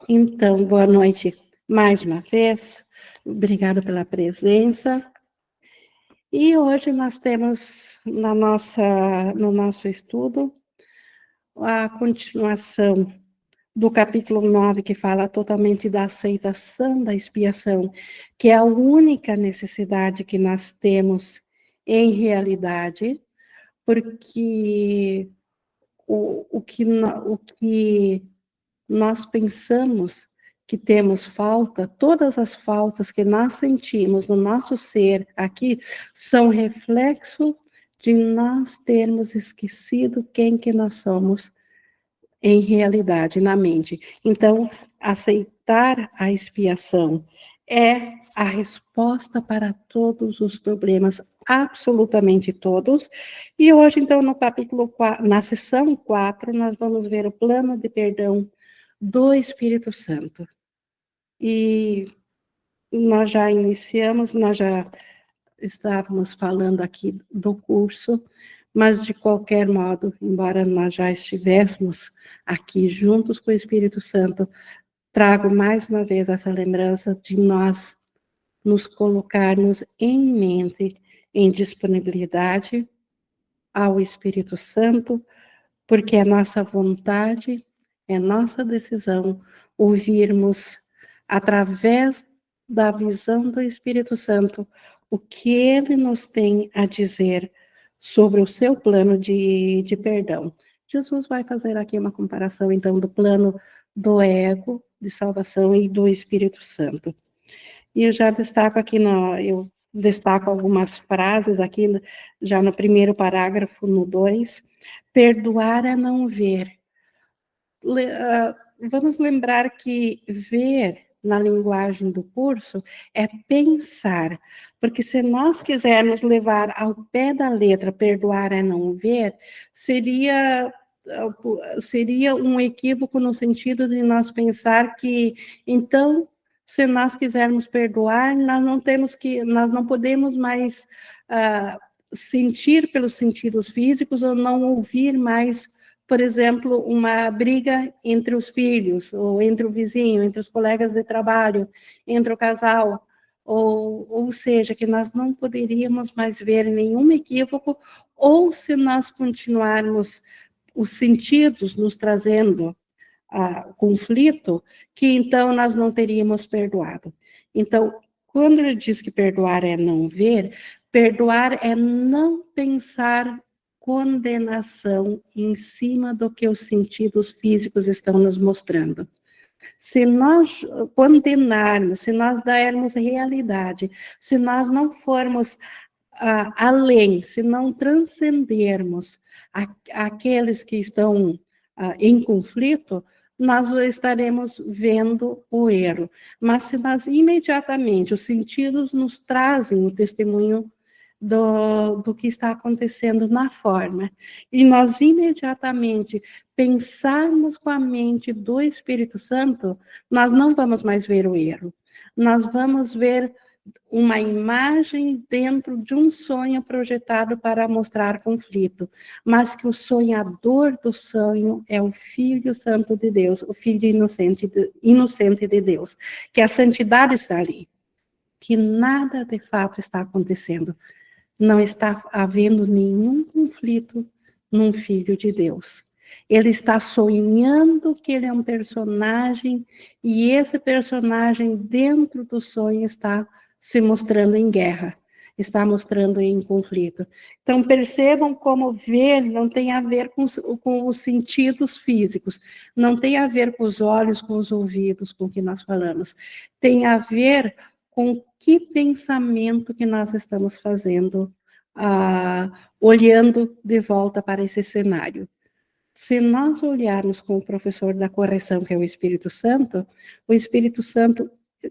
Então, boa noite mais uma vez. Obrigada pela presença. E hoje nós temos no nosso estudo a continuação do capítulo 9, que fala totalmente da aceitação da expiação, que é a única necessidade que nós temos em realidade, porque o que nós pensamos que temos falta, todas as faltas que nós sentimos no nosso ser aqui são reflexo de nós termos esquecido quem que nós somos em realidade, na mente. Então, aceitar a expiação é a resposta para todos os problemas, absolutamente todos. E hoje, então, no capítulo 4, na sessão 4, nós vamos ver o plano de perdão do Espírito Santo. E nós já iniciamos, nós já estávamos falando aqui do curso, mas de qualquer modo, embora nós já estivéssemos aqui juntos com o Espírito Santo, trago mais uma vez essa lembrança de nós nos colocarmos em mente, em disponibilidade ao Espírito Santo, porque é nossa vontade, é nossa decisão ouvirmos através da visão do Espírito Santo o que ele nos tem a dizer sobre o seu plano de perdão. Jesus vai fazer aqui uma comparação, então, do plano do ego de salvação e do Espírito Santo. E eu já destaco aqui, eu destaco algumas frases aqui, já no primeiro parágrafo, no 2, perdoar é não ver. Vamos lembrar que ver na linguagem do curso é pensar, porque se nós quisermos levar ao pé da letra, perdoar é não ver, seria um equívoco no sentido de nós pensar que, então, se nós quisermos perdoar, nós não podemos mais sentir pelos sentidos físicos ou não ouvir mais, por exemplo, uma briga entre os filhos, ou entre o vizinho, entre os colegas de trabalho, entre o casal, ou seja, que nós não poderíamos mais ver nenhum equívoco, ou se nós continuarmos os sentidos nos trazendo conflito, que então nós não teríamos perdoado. Então, quando ele diz que perdoar é não ver, perdoar é não pensar condenação em cima do que os sentidos físicos estão nos mostrando. Se nós condenarmos, se nós dermos realidade, se nós não formos além, se não transcendermos aqueles que estão em conflito, nós estaremos vendo o erro. Mas se nós imediatamente, os sentidos nos trazem o testemunho do que está acontecendo na forma, e nós imediatamente pensarmos com a mente do Espírito Santo, nós não vamos mais ver o erro. Nós vamos ver uma imagem dentro de um sonho projetado para mostrar conflito, mas que o sonhador do sonho é o Filho Santo de Deus, o Filho inocente de Deus, que a santidade está ali, que nada de fato está acontecendo, não está havendo nenhum conflito num Filho de Deus. Ele está sonhando que ele é um personagem, e esse personagem dentro do sonho está se mostrando em guerra, está mostrando em conflito. Então, percebam como ver não tem a ver com os sentidos físicos, não tem a ver com os olhos, com os ouvidos, com o que nós falamos. Tem a ver com que pensamento que nós estamos fazendo, olhando de volta para esse cenário. Se nós olharmos com o professor da correção, que é o Espírito Santo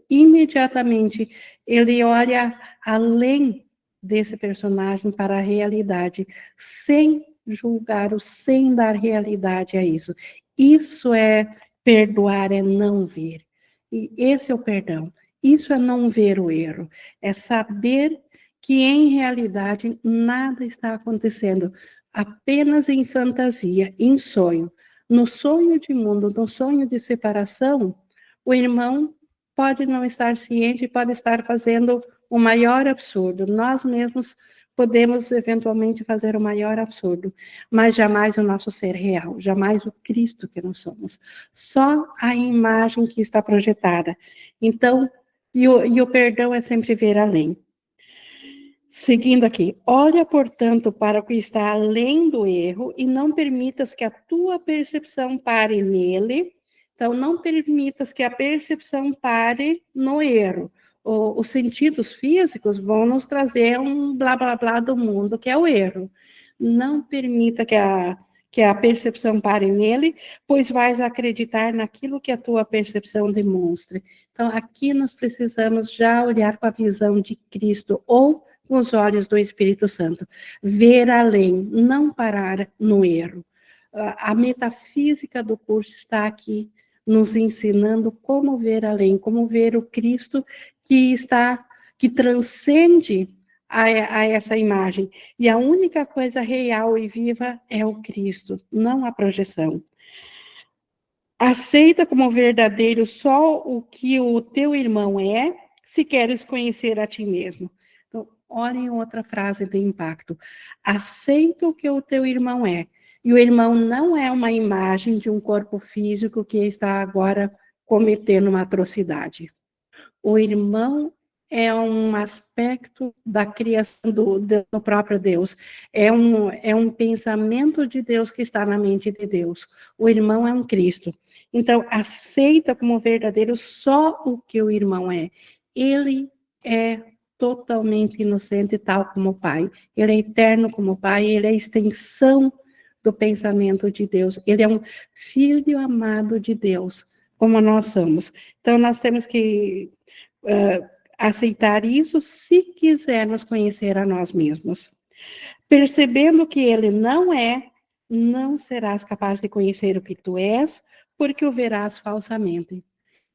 imediatamente, ele olha além desse personagem para a realidade, sem julgar, sem dar realidade a isso. Isso é perdoar, é não ver. E esse é o perdão. Isso é não ver o erro. É saber que, em realidade, nada está acontecendo, apenas em fantasia, em sonho. No sonho de mundo, no sonho de separação, O irmão pode não estar ciente, pode estar fazendo o maior absurdo. Nós mesmos podemos eventualmente fazer o maior absurdo, mas jamais o nosso ser real, jamais o Cristo que nós somos. Só a imagem que está projetada. Então, e o perdão é sempre ver além. Seguindo aqui, olha, portanto, para o que está além do erro e não permitas que a tua percepção pare nele. Então, não permitas que a percepção pare no erro. Os sentidos físicos vão nos trazer um blá, blá, blá do mundo, que é o erro. Não permita que a percepção pare nele, pois vais acreditar naquilo que a tua percepção demonstra. Então, aqui nós precisamos já olhar com a visão de Cristo, ou com os olhos do Espírito Santo, ver além, não parar no erro. A metafísica do curso está aqui nos ensinando como ver além, como ver o Cristo que transcende a essa imagem. E a única coisa real e viva é o Cristo, não a projeção. Aceita como verdadeiro só o que o teu irmão é, se queres conhecer a ti mesmo. Então, olhem outra frase de impacto. Aceita o que o teu irmão é. E o irmão não é uma imagem de um corpo físico que está agora cometendo uma atrocidade. O irmão é um aspecto da criação do próprio Deus. É um pensamento de Deus que está na mente de Deus. O irmão é um Cristo. Então, aceita como verdadeiro só o que o irmão é. Ele é totalmente inocente, tal como o Pai. Ele é eterno como o Pai, ele é a extensão do pensamento de Deus. Ele é um filho amado de Deus, como nós somos. Então, nós temos que aceitar isso se quisermos conhecer a nós mesmos. Percebendo que ele não é, não serás capaz de conhecer o que tu és, porque o verás falsamente.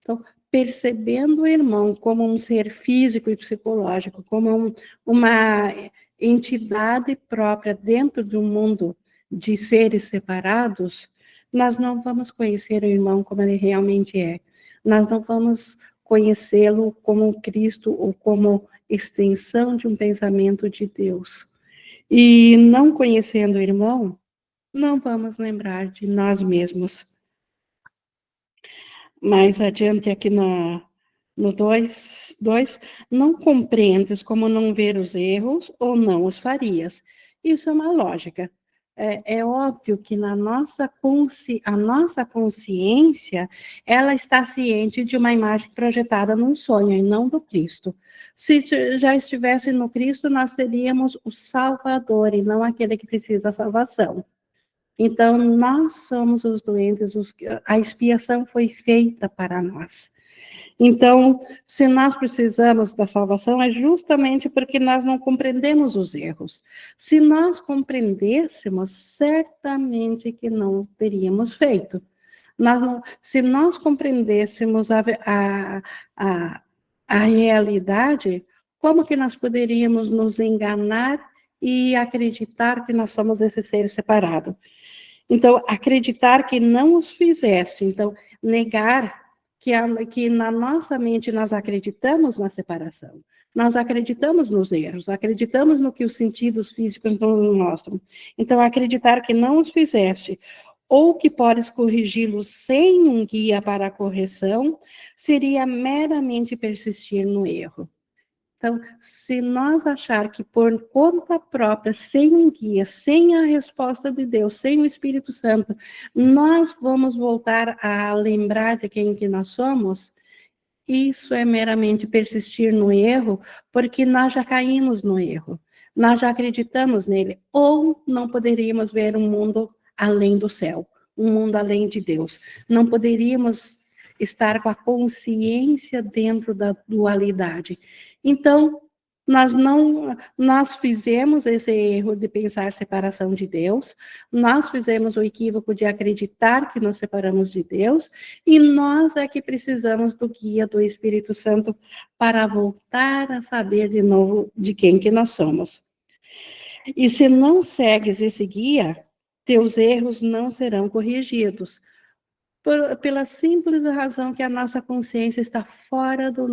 Então, percebendo o irmão como um ser físico e psicológico, como uma entidade própria dentro de um mundo de seres separados, nós não vamos conhecer o irmão como ele realmente é. Nós não vamos conhecê-lo como Cristo ou como extensão de um pensamento de Deus. E não conhecendo o irmão, não vamos lembrar de nós mesmos. Mais adiante aqui no 2, não compreendes como não ver os erros ou não os farias. Isso é uma lógica. É óbvio que a nossa consciência, ela está ciente de uma imagem projetada num sonho e não do Cristo. Se já estivesse no Cristo, nós seríamos o Salvador e não aquele que precisa da salvação. Então, nós somos os doentes, a expiação foi feita para nós. Então, se nós precisamos da salvação, é justamente porque nós não compreendemos os erros. Se nós compreendêssemos, certamente que não teríamos feito. Se nós compreendêssemos a realidade, como que nós poderíamos nos enganar e acreditar que nós somos esse ser separado? Então, acreditar que não os fizeste, então, negar que na nossa mente nós acreditamos na separação, nós acreditamos nos erros, acreditamos no que os sentidos físicos nos mostram. Então, acreditar que não os fizeste, ou que podes corrigi-los sem um guia para a correção, seria meramente persistir no erro. Então, se nós achar que por conta própria, sem um guia, sem a resposta de Deus, sem o Espírito Santo, nós vamos voltar a lembrar de quem que nós somos, isso é meramente persistir no erro, porque nós já caímos no erro, nós já acreditamos nele, ou não poderíamos ver um mundo além do céu, um mundo além de Deus. Não poderíamos estar com a consciência dentro da dualidade. Então, nós fizemos esse erro de pensar separação de Deus, nós fizemos o equívoco de acreditar que nos separamos de Deus, e nós é que precisamos do guia do Espírito Santo para voltar a saber de novo de quem que nós somos. E se não segues esse guia, teus erros não serão corrigidos, pela simples razão que a nossa consciência está fora do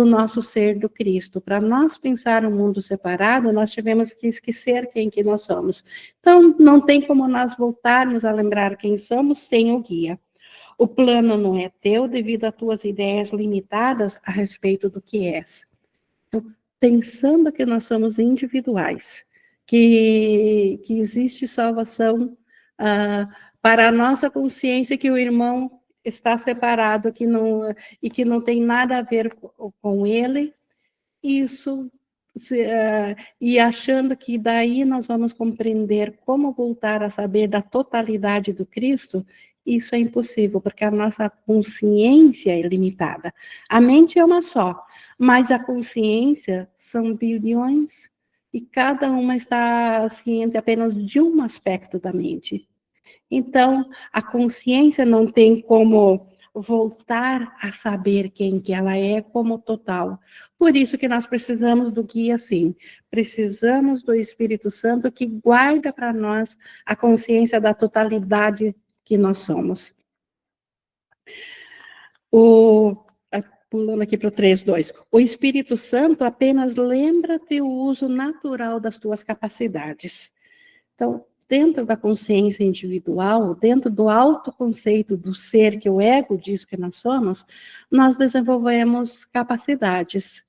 nosso ser do Cristo. Para nós pensar um mundo separado, nós tivemos que esquecer quem que nós somos. Então, não tem como nós voltarmos a lembrar quem somos sem o guia. O plano não é teu devido às tuas ideias limitadas a respeito do que és. Então, pensando que nós somos individuais, que existe salvação para a nossa consciência, que o irmão está separado e que não tem nada a ver com ele, isso, e achando que daí nós vamos compreender como voltar a saber da totalidade do Cristo, isso é impossível, porque a nossa consciência é limitada. A mente é uma só, mas a consciência são bilhões, e cada uma está ciente apenas de um aspecto da mente. Então, a consciência não tem como voltar a saber quem que ela é como total. Por isso que nós precisamos do guia, sim. Precisamos do Espírito Santo que guarda para nós a consciência da totalidade que nós somos. Pulando aqui para o 3.2. O Espírito Santo apenas lembra-te o uso natural das tuas capacidades. Então, dentro da consciência individual, dentro do autoconceito do ser que o ego diz que nós somos, nós desenvolvemos capacidades.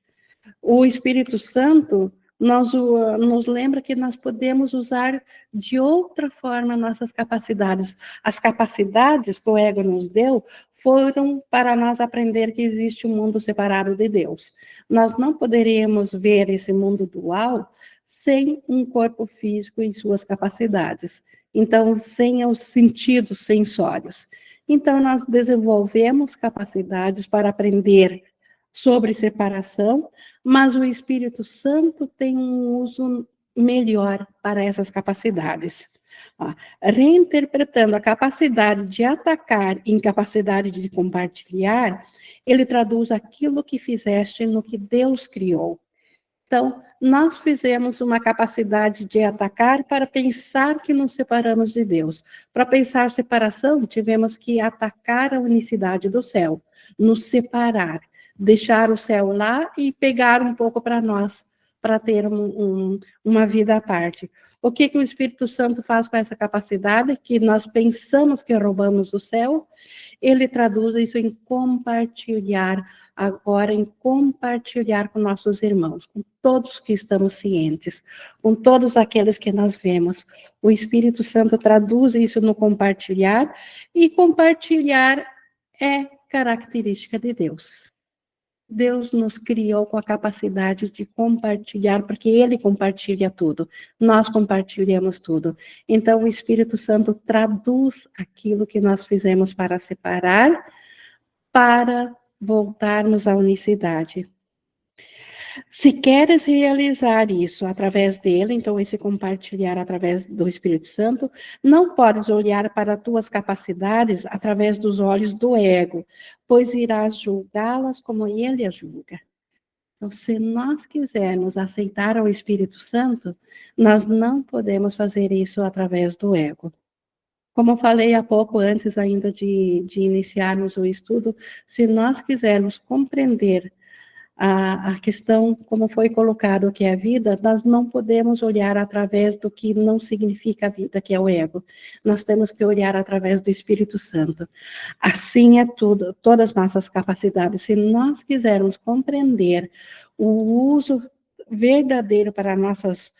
O Espírito Santo nos lembra que nós podemos usar de outra forma nossas capacidades. As capacidades que o ego nos deu foram para nós aprender que existe um mundo separado de Deus. Nós não poderíamos ver esse mundo dual sem um corpo físico em suas capacidades. Então, sem os sentidos sensórios. Então, nós desenvolvemos capacidades para aprender sobre separação, mas o Espírito Santo tem um uso melhor para essas capacidades. Reinterpretando a capacidade de atacar em capacidade de compartilhar, ele traduz aquilo que fizeste no que Deus criou. Então, nós fizemos uma capacidade de atacar para pensar que nos separamos de Deus. Para pensar separação, tivemos que atacar a unicidade do céu, nos separar, deixar o céu lá e pegar um pouco para nós, para ter uma vida à parte. O que o Espírito Santo faz com essa capacidade que nós pensamos que roubamos do céu? Ele traduz isso em compartilhar, agora em compartilhar com nossos irmãos, com todos que estamos cientes, com todos aqueles que nós vemos. O Espírito Santo traduz isso no compartilhar, e compartilhar é característica de Deus. Deus nos criou com a capacidade de compartilhar, porque Ele compartilha tudo, nós compartilhamos tudo. Então, o Espírito Santo traduz aquilo que nós fizemos para separar, para voltarmos à unicidade. Se queres realizar isso através dele, então esse compartilhar através do Espírito Santo, não podes olhar para tuas capacidades através dos olhos do ego, pois irás julgá-las como ele as julga. Então, se nós quisermos aceitar o Espírito Santo, nós não podemos fazer isso através do ego. Como eu falei há pouco, antes ainda de iniciarmos o estudo, se nós quisermos compreender a questão, como foi colocado, que é a vida, nós não podemos olhar através do que não significa a vida, que é o ego. Nós temos que olhar através do Espírito Santo. Assim é tudo, todas as nossas capacidades. Se nós quisermos compreender o uso verdadeiro para nossas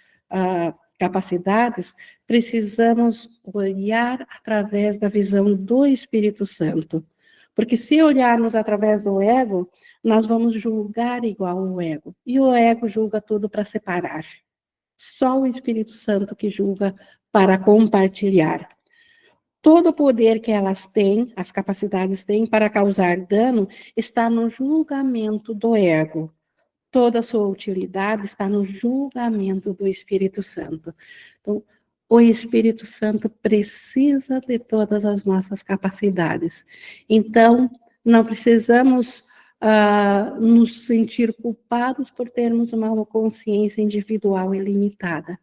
capacidades, precisamos olhar através da visão do Espírito Santo. Porque se olharmos através do ego, nós vamos julgar igual o ego. E o ego julga tudo para separar. Só o Espírito Santo que julga para compartilhar. Todo o poder que elas têm, as capacidades têm para causar dano, está no julgamento do ego. Toda a sua utilidade está no julgamento do Espírito Santo. Então, o Espírito Santo precisa de todas as nossas capacidades. Então, não precisamos nos sentir culpados por termos uma consciência individual e limitada.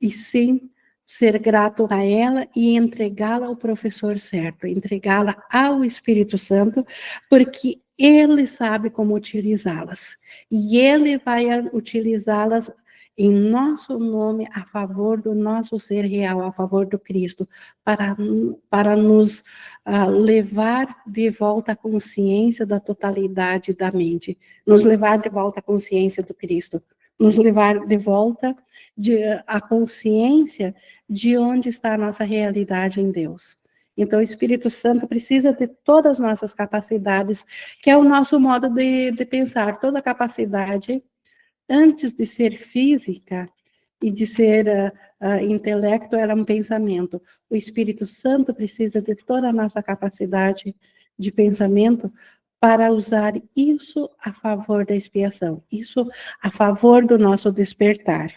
E sim, ser grato a ela e entregá-la ao professor certo, entregá-la ao Espírito Santo, porque ele sabe como utilizá-las. E ele vai utilizá-las em nosso nome, a favor do nosso ser real, a favor do Cristo, para nos levar de volta à consciência da totalidade da mente, nos levar de volta à consciência do Cristo, nos levar de volta à consciência de onde está a nossa realidade em Deus. Então, o Espírito Santo precisa de todas as nossas capacidades, que é o nosso modo de pensar, toda capacidade, antes de ser física e de ser intelecto, era um pensamento. O Espírito Santo precisa de toda a nossa capacidade de pensamento para usar isso a favor da expiação, isso a favor do nosso despertar.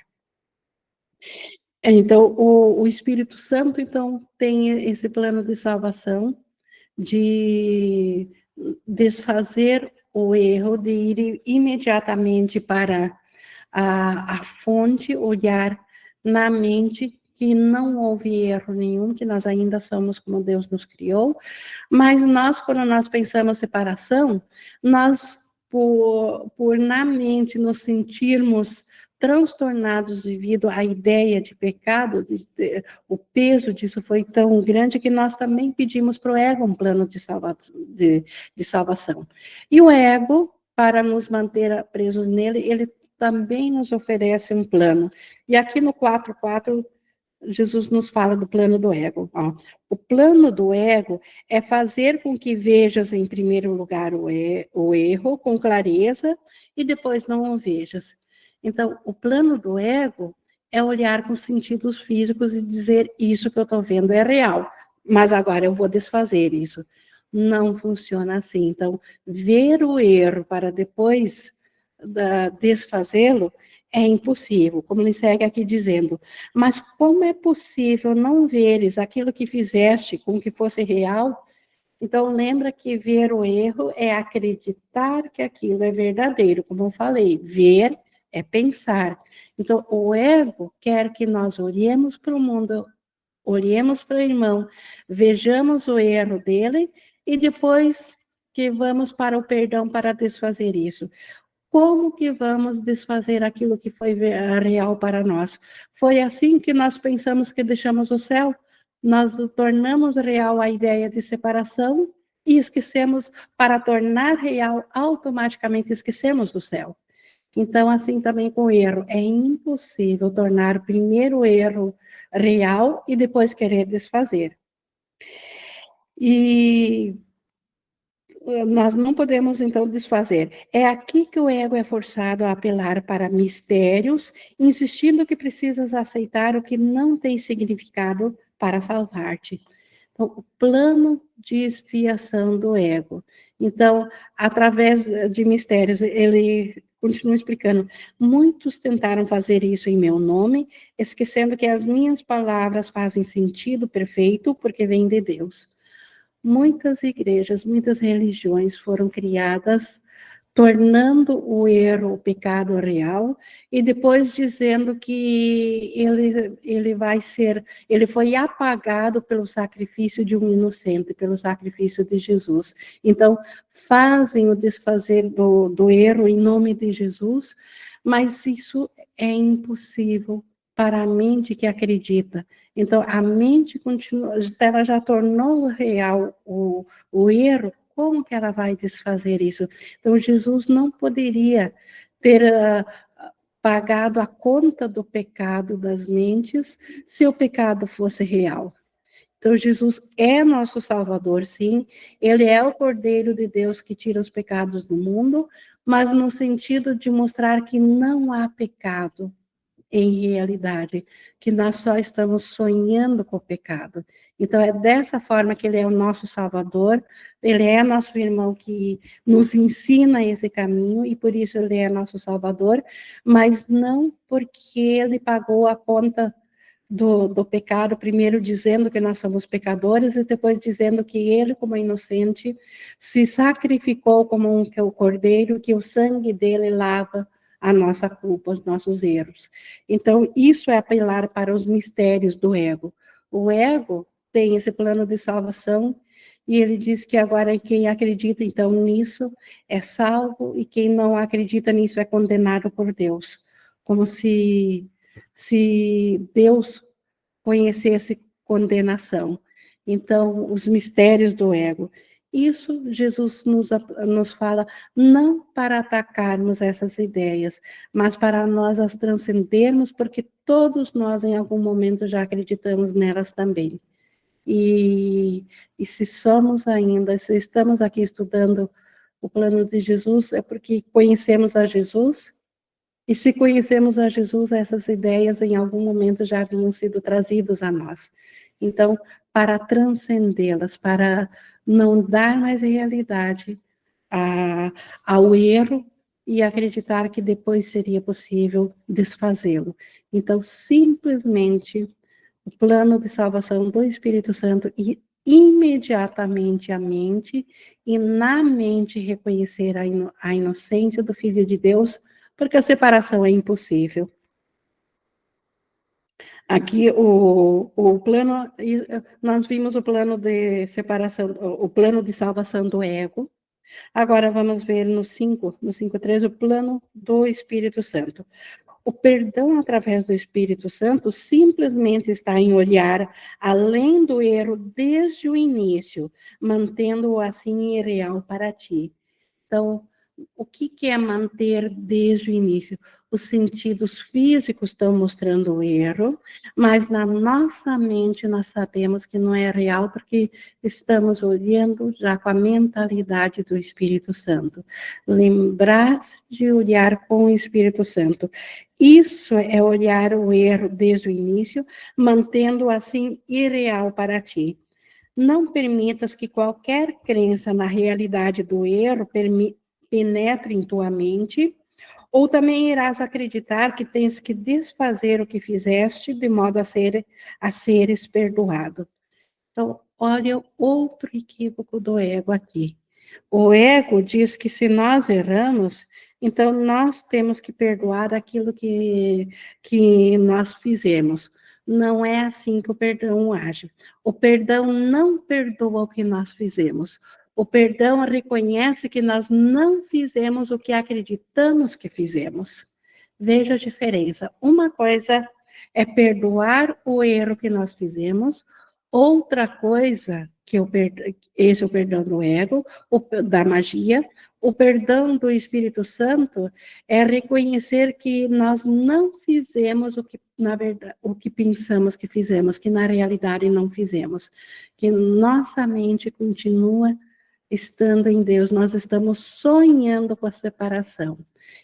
Então, o Espírito Santo, então, tem esse plano de salvação, de desfazer o erro, de ir imediatamente para a fonte, olhar na mente que não houve erro nenhum, que nós ainda somos como Deus nos criou, mas nós, quando nós pensamos separação, nós, por na mente nos sentirmos transtornados devido à ideia de pecado, o peso disso foi tão grande que nós também pedimos para o ego um plano de salvação. E o ego, para nos manter presos nele, ele também nos oferece um plano. E aqui no 4.4, Jesus nos fala do plano do ego. Ó. O plano do ego é fazer com que vejas, em primeiro lugar, o erro com clareza e depois não o vejas. Então, o plano do ego é olhar com sentidos físicos e dizer: isso que eu estou vendo é real, mas agora eu vou desfazer isso. Não funciona assim. Então, ver o erro para depois desfazê-lo é impossível, como ele segue aqui dizendo. Mas como é possível não veres aquilo que fizeste com que fosse real? Então, lembra que ver o erro é acreditar que aquilo é verdadeiro, como eu falei, ver é pensar. Então, o ego quer que nós olhemos para o mundo, olhemos para o irmão, vejamos o erro dele e depois que vamos para o perdão para desfazer isso. Como que vamos desfazer aquilo que foi real para nós? Foi assim que nós pensamos que deixamos o céu? Nós tornamos real a ideia de separação e esquecemos, para tornar real, automaticamente esquecemos do céu. Então, assim também com o erro, é impossível tornar primeiro o erro real e depois querer desfazer. E nós não podemos, então, desfazer. É aqui que o ego é forçado a apelar para mistérios, insistindo que precisas aceitar o que não tem significado para salvar-te. Então, o plano de expiação do ego. Então, através de mistérios, ele continua explicando. Muitos tentaram fazer isso em meu nome, esquecendo que as minhas palavras fazem sentido perfeito, porque vêm de Deus. Muitas igrejas, muitas religiões foram criadas tornando o erro, o pecado real, e depois dizendo que ele foi apagado pelo sacrifício de um inocente, pelo sacrifício de Jesus. Então, fazem o desfazer do erro em nome de Jesus, mas isso é impossível para a mente que acredita. Então, a mente continua, se ela já tornou real o erro, como que ela vai desfazer isso? Então, Jesus não poderia ter pagado a conta do pecado das mentes se o pecado fosse real. Então, Jesus é nosso Salvador, sim. Ele é o Cordeiro de Deus que tira os pecados do mundo, mas no sentido de mostrar que não há pecado em realidade, que nós só estamos sonhando com o pecado. Então, é dessa forma que ele é o nosso Salvador, ele é nosso irmão que nos ensina esse caminho, e por isso ele é nosso Salvador, mas não porque ele pagou a conta do pecado, primeiro dizendo que nós somos pecadores, e depois dizendo que ele, como inocente, se sacrificou como o cordeiro, que o sangue dele lava a nossa culpa, os nossos erros. Então, isso é apelar para os mistérios do ego. O ego tem esse plano de salvação, e ele diz que agora quem acredita, então, nisso é salvo, e quem não acredita nisso é condenado por Deus. Como se Deus conhecesse condenação. Então, os mistérios do ego. Isso Jesus nos fala não para atacarmos essas ideias, mas para nós as transcendermos, porque todos nós em algum momento já acreditamos nelas também. E se somos ainda, se estamos aqui estudando o plano de Jesus, é porque conhecemos a Jesus, e se conhecemos a Jesus, essas ideias em algum momento já haviam sido trazidas a nós. Então, para transcendê-las, para não dar mais realidade ao erro e acreditar que depois seria possível desfazê-lo. Então, simplesmente, o plano de salvação do Espírito Santo e imediatamente a mente, e na mente reconhecer a inocência do Filho de Deus, porque a separação é impossível. Aqui o plano, nós vimos o plano de separação, o plano de salvação do ego. Agora vamos ver no 5.3, o plano do Espírito Santo. O perdão através do Espírito Santo simplesmente está em olhar além do erro desde o início, mantendo-o assim irreal para ti. Então, o que é manter desde o início? Os sentidos físicos estão mostrando o erro, mas na nossa mente nós sabemos que não é real, porque estamos olhando já com a mentalidade do Espírito Santo. Lembrar de olhar com o Espírito Santo. Isso é olhar o erro desde o início, mantendo assim irreal para ti. Não permitas que qualquer crença na realidade do erro penetre em tua mente, ou também irás acreditar que tens que desfazer o que fizeste de modo a seres perdoado. Então, olha outro equívoco do ego aqui. O ego diz que se nós erramos, então nós temos que perdoar aquilo que nós fizemos. Não é assim que o perdão age. O perdão não perdoa o que nós fizemos. O perdão reconhece que nós não fizemos o que acreditamos que fizemos. Veja a diferença. Uma coisa é perdoar o erro que nós fizemos, outra coisa, esse é o perdão do ego, da magia, o perdão do Espírito Santo é reconhecer que nós não fizemos o que, na verdade, o que pensamos que fizemos, que na realidade não fizemos, que nossa mente continua estando em Deus, nós estamos sonhando com a separação.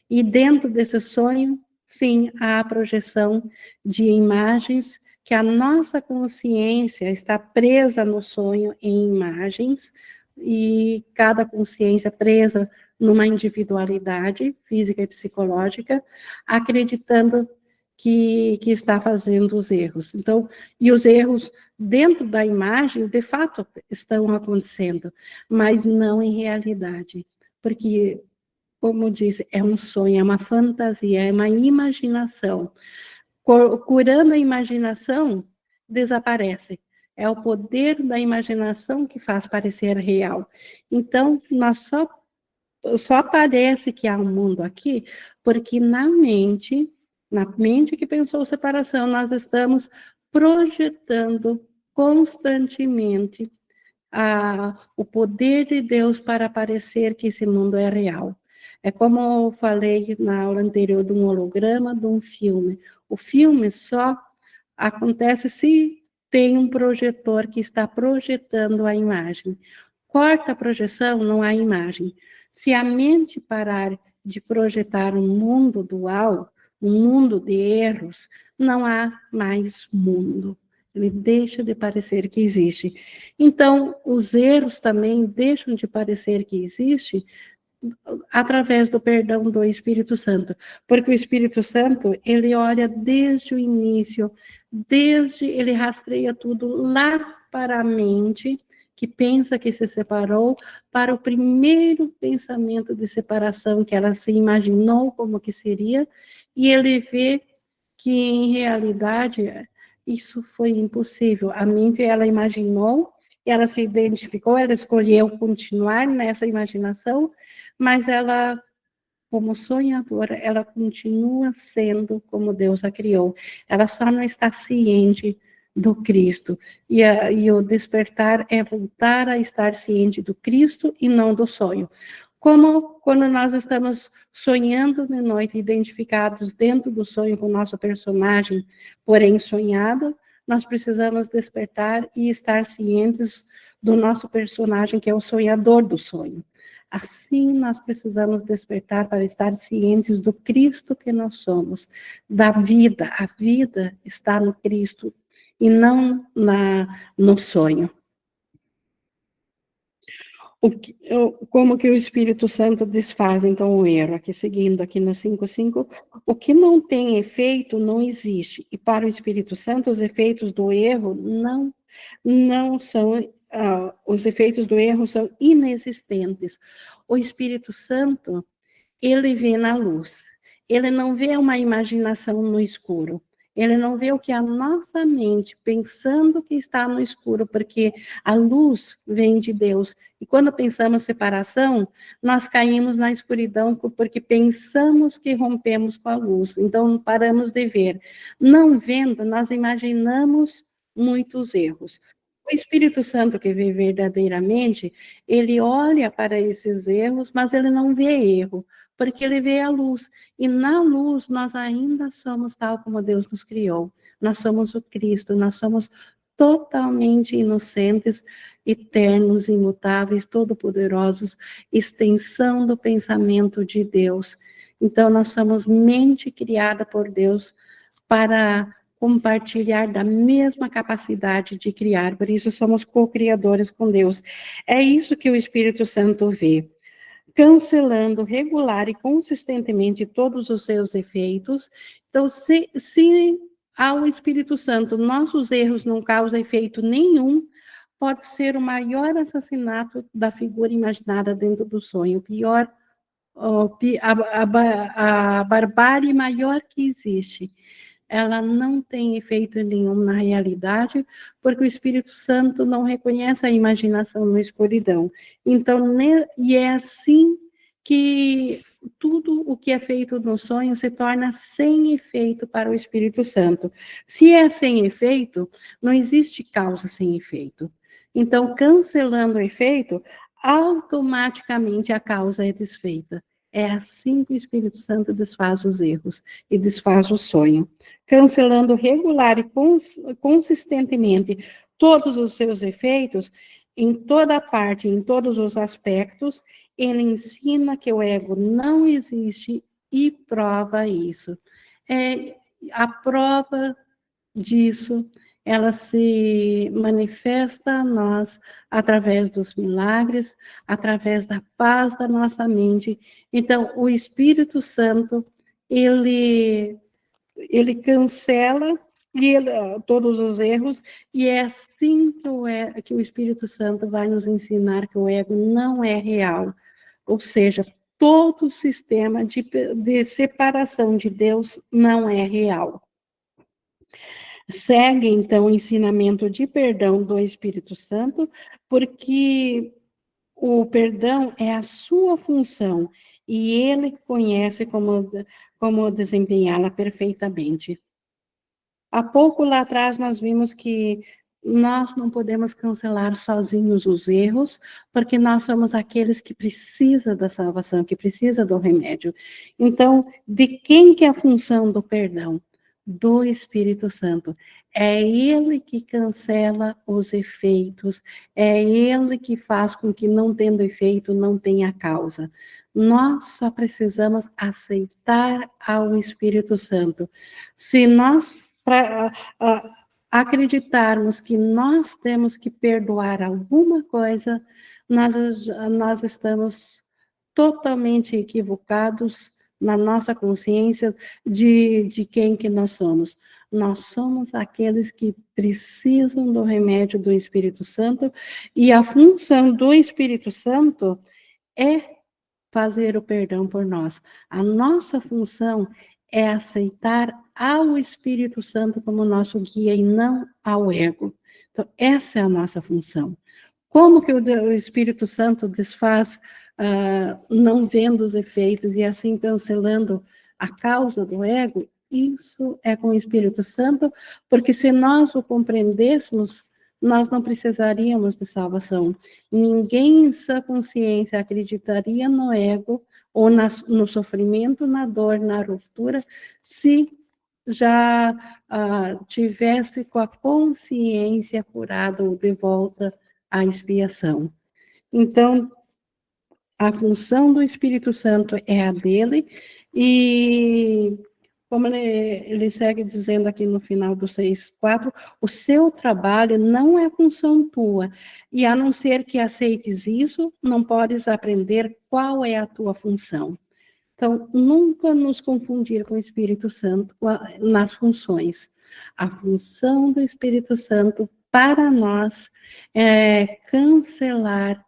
E dentro desse sonho, sim, há a projeção de imagens que a nossa consciência está presa no sonho em imagens, e cada consciência presa numa individualidade física e psicológica, acreditando que está fazendo os erros. Então, e os erros dentro da imagem, de fato, estão acontecendo, mas não em realidade, porque, como disse, é um sonho, é uma fantasia, é uma imaginação. Curando a imaginação, desaparece. É o poder da imaginação que faz parecer real. Então, nós só parece que há um mundo aqui, porque na mente que pensou separação, nós estamos projetando constantemente o poder de Deus para parecer que esse mundo é real. É como eu falei na aula anterior de um holograma, de um filme. O filme só acontece se tem um projetor que está projetando a imagem. Corta a projeção, não há imagem. Se a mente parar de projetar um mundo dual, um mundo de erros, não há mais mundo. Ele deixa de parecer que existe. Então, os erros também deixam de parecer que existe através do perdão do Espírito Santo, porque o Espírito Santo, ele olha desde o início, ele rastreia tudo lá para a mente, que pensa que se separou, para o primeiro pensamento de separação que ela se imaginou como que seria, e ele vê que, em realidade, isso foi impossível. A mente, ela imaginou, ela se identificou, ela escolheu continuar nessa imaginação, mas ela, como sonhadora, ela continua sendo como Deus a criou. Ela só não está ciente do Cristo. E o despertar é voltar a estar ciente do Cristo e não do sonho. Como quando nós estamos sonhando de noite, identificados dentro do sonho com o nosso personagem, porém sonhado, nós precisamos despertar e estar cientes do nosso personagem, que é o sonhador do sonho. Assim, nós precisamos despertar para estar cientes do Cristo que nós somos, da vida. A vida está no Cristo e não no sonho. Como que o Espírito Santo desfaz, então, o erro? Aqui, seguindo aqui no 5.5, o que não tem efeito não existe. E para o Espírito Santo, os efeitos do erro não são, os efeitos do erro são inexistentes. O Espírito Santo, ele vê na luz. Ele não vê uma imaginação no escuro. Ele não vê o que a nossa mente, pensando que está no escuro, porque a luz vem de Deus. E quando pensamos separação, nós caímos na escuridão porque pensamos que rompemos com a luz. Então, paramos de ver. Não vendo, nós imaginamos muitos erros. O Espírito Santo, que vê verdadeiramente, ele olha para esses erros, mas ele não vê erro, porque ele vê a luz. E na luz nós ainda somos tal como Deus nos criou. Nós somos o Cristo, nós somos totalmente inocentes, eternos, imutáveis, todo-poderosos, extensão do pensamento de Deus. Então nós somos mente criada por Deus para compartilhar da mesma capacidade de criar, por isso somos co-criadores com Deus. É isso que o Espírito Santo vê, cancelando regular e consistentemente todos os seus efeitos. Então, se ao Espírito Santo nossos erros não causam efeito nenhum, pode ser o maior assassinato da figura imaginada dentro do sonho, pior, a barbárie maior que existe. Ela não tem efeito nenhum na realidade, porque o Espírito Santo não reconhece a imaginação na escuridão. Então, e é assim que tudo o que é feito no sonho se torna sem efeito para o Espírito Santo. Se é sem efeito, não existe causa sem efeito. Então, cancelando o efeito, automaticamente a causa é desfeita. É assim que o Espírito Santo desfaz os erros e desfaz o sonho. Cancelando regular e consistentemente todos os seus efeitos, em toda parte, em todos os aspectos, ele ensina que o ego não existe e prova isso. A prova disso, ela se manifesta a nós através dos milagres, através da paz da nossa mente. Então, o Espírito Santo, ele cancela todos os erros, e é assim que o Espírito Santo vai nos ensinar que o ego não é real. Ou seja, todo o sistema de separação de Deus não é real. Segue, então, o ensinamento de perdão do Espírito Santo, porque o perdão é a sua função, e ele conhece como desempenhá-la perfeitamente. Há pouco lá atrás nós vimos que nós não podemos cancelar sozinhos os erros, porque nós somos aqueles que precisam da salvação, que precisam do remédio. Então, de quem que é a função do perdão? Do Espírito Santo. É ele que cancela os efeitos, é ele que faz com que, não tendo efeito, não tenha causa. Nós só precisamos aceitar ao Espírito Santo. Se nós acreditarmos que nós temos que perdoar alguma coisa, nós estamos totalmente equivocados na nossa consciência de quem que nós somos. Nós somos aqueles que precisam do remédio do Espírito Santo, e a função do Espírito Santo é fazer o perdão por nós. A nossa função é aceitar ao Espírito Santo como nosso guia e não ao ego. Então, essa é a nossa função. Como que o Espírito Santo desfaz, não vendo os efeitos e assim cancelando a causa do ego? Isso é com o Espírito Santo, porque se nós o compreendêssemos, nós não precisaríamos de salvação. Ninguém em sua consciência acreditaria no ego ou no sofrimento, na dor, na ruptura, se já tivesse com a consciência curada ou de volta à expiação. Então, a função do Espírito Santo é a dele, e como ele segue dizendo aqui no final do 6,4, o seu trabalho não é função tua, e a não ser que aceites isso, não podes aprender qual é a tua função. Então, nunca nos confundir com o Espírito Santo nas funções. A função do Espírito Santo para nós é cancelar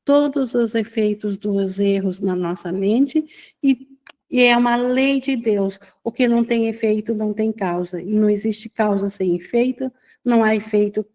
todos os efeitos dos erros na nossa mente, e é uma lei de Deus. O que não tem efeito não tem causa, e não existe causa sem efeito, não há efeito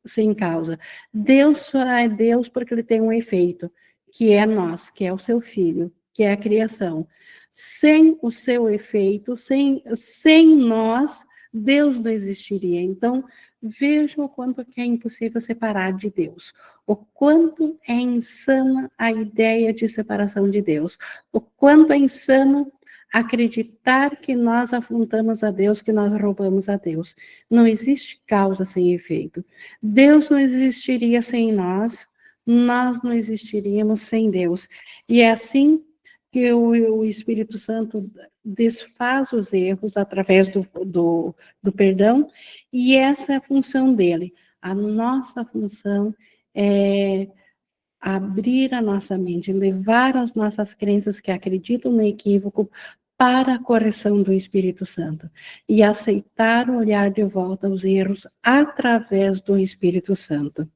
sem causa. Deus só é Deus porque ele tem um efeito, que é nós, que é o seu filho, que é a criação. Sem o seu efeito, sem nós, Deus não existiria. Então, veja o quanto que é impossível separar de Deus, o quanto é insana a ideia de separação de Deus, o quanto é insano acreditar que nós afrontamos a Deus, que nós roubamos a Deus. Não existe causa sem efeito. Deus não existiria sem nós não existiríamos sem Deus. E é assim que o Espírito Santo desfaz os erros através do perdão, e essa é a função dele. A nossa função é abrir a nossa mente, levar as nossas crenças que acreditam no equívoco para a correção do Espírito Santo e aceitar olhar de volta os erros através do Espírito Santo.